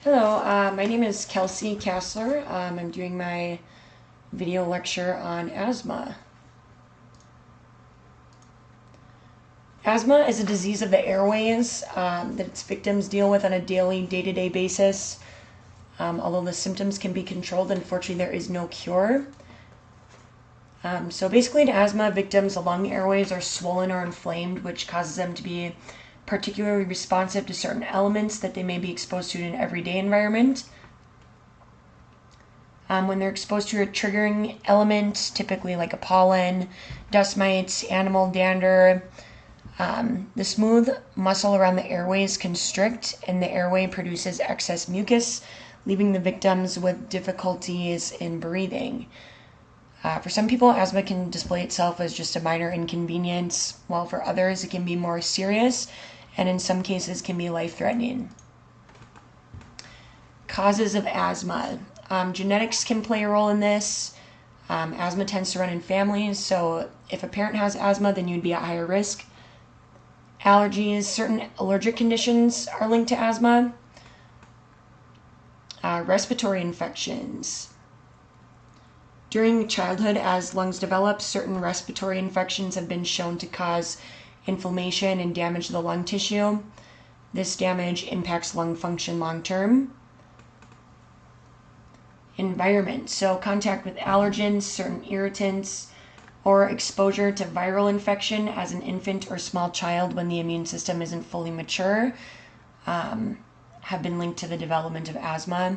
Hello, my name is Kelsey Kassler. I'm doing my video lecture on asthma. Asthma is a disease of the airways that its victims deal with on a daily, day-to-day basis. Although the symptoms can be controlled, unfortunately there is no cure. So basically in asthma, victims' lung airways are swollen or inflamed, which causes them to be particularly responsive to certain elements that they may be exposed to in an everyday environment. When they're exposed to a triggering element, typically like a pollen, dust mites, animal dander, the smooth muscle around the airways constrict and the airway produces excess mucus, leaving the victims with difficulties in breathing. For some people, asthma can display itself as just a minor inconvenience, while for others it can be more serious and in some cases can be life-threatening. Causes of asthma. Genetics can play a role in this. Asthma tends to run in families, so if a parent has asthma, then you'd be at higher risk. Allergies, certain allergic conditions are linked to asthma. Respiratory infections. During childhood, as lungs develop, certain respiratory infections have been shown to cause inflammation and damage the lung tissue. This damage impacts lung function long term. Environment, so contact with allergens, certain irritants, or exposure to viral infection as an infant or small child when the immune system isn't fully mature have been linked to the development of asthma.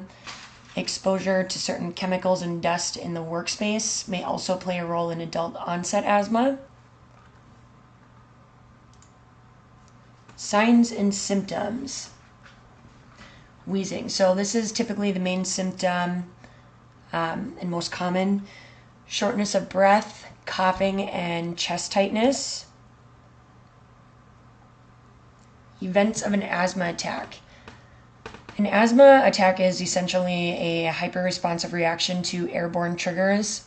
Exposure to certain chemicals and dust in the workspace may also play a role in adult onset asthma. Signs and symptoms. Wheezing. So this is typically the main symptom and most common. Shortness of breath, coughing, and chest tightness. Events of an asthma attack. An asthma attack is essentially a hyperresponsive reaction to airborne triggers.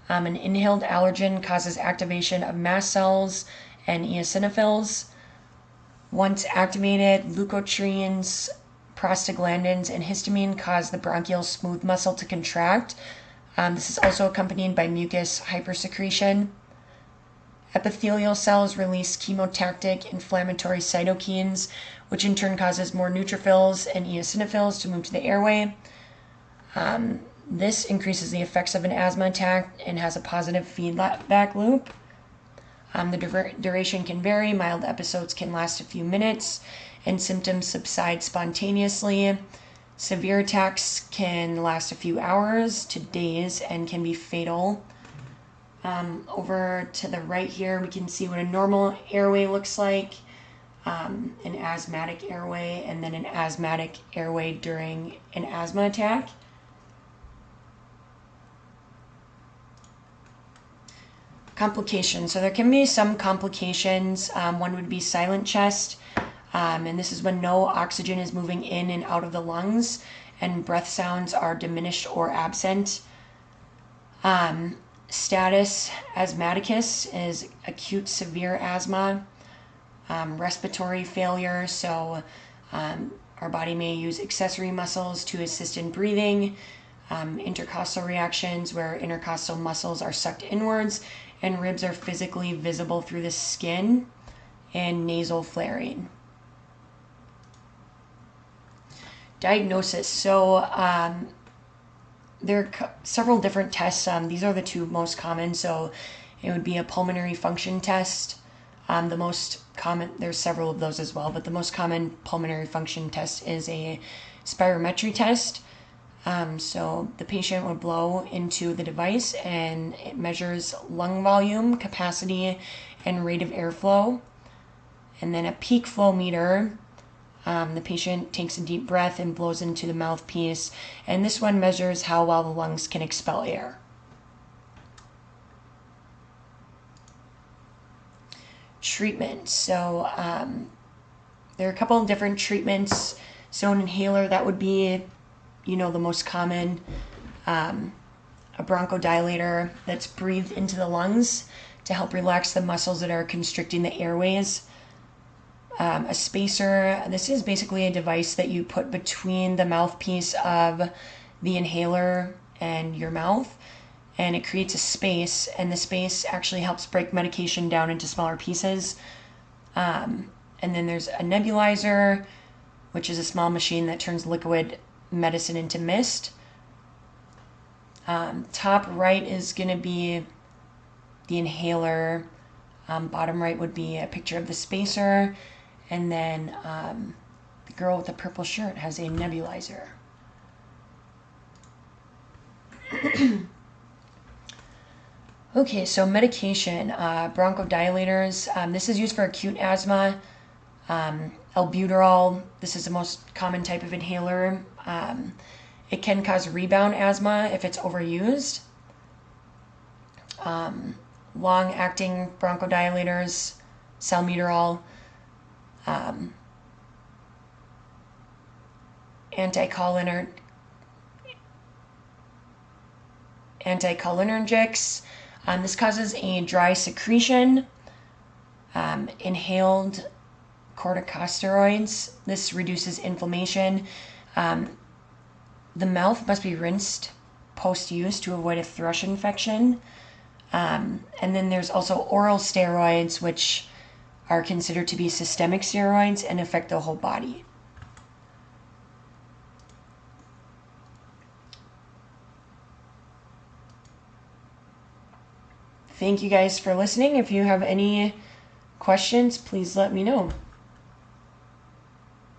An inhaled allergen causes activation of mast cells and eosinophils. Once activated, leukotrienes, prostaglandins, and histamine cause the bronchial smooth muscle to contract. This is also accompanied by mucus hypersecretion. Epithelial cells release chemotactic inflammatory cytokines, which in turn causes more neutrophils and eosinophils to move to the airway. This increases the effects of an asthma attack and has a positive feedback loop. The duration can vary. Mild episodes can last a few minutes and symptoms subside spontaneously. Severe attacks can last a few hours to days and can be fatal. Over to the right here, we can see what a normal airway looks like, an asthmatic airway, and then an asthmatic airway during an asthma attack. Complications. So there can be some complications. One would be silent chest, and this is when no oxygen is moving in and out of the lungs, and breath sounds are diminished or absent. Status asthmaticus is acute severe asthma. Respiratory failure, so our body may use accessory muscles to assist in breathing. Intercostal reactions, where intercostal muscles are sucked inwards and ribs are physically visible through the skin, and nasal flaring. Diagnosis. So there are several different tests. These are the two most common. So it would be a pulmonary function test. The most common, there's several of those as well, but the most common pulmonary function test is a spirometry test. So the patient would blow into the device and it measures lung volume, capacity, and rate of airflow. And then a peak flow meter. The patient takes a deep breath and blows into the mouthpiece, and this one measures how well the lungs can expel air. Treatment. So there are a couple of different treatments. So an inhaler, that would be, the most common. A bronchodilator that's breathed into the lungs to help relax the muscles that are constricting the airways. A spacer, this is basically a device that you put between the mouthpiece of the inhaler and your mouth, and it creates a space, and the space actually helps break medication down into smaller pieces. And then there's a nebulizer, which is a small machine that turns liquid medicine into mist. Top right is going to be the inhaler. Bottom right would be a picture of the spacer. And then the girl with the purple shirt has a nebulizer. Okay, so medication, bronchodilators. This is used for acute asthma. Albuterol, this is the most common type of inhaler. It can cause rebound asthma if it's overused. Long-acting bronchodilators, salmeterol. Anticholinergics. This causes a dry secretion. Inhaled corticosteroids. This reduces inflammation. The mouth must be rinsed post-use to avoid a thrush infection. And then there's also oral steroids, which are considered to be systemic steroids and affect the whole body. Thank you guys for listening. If you have any questions, please let me know.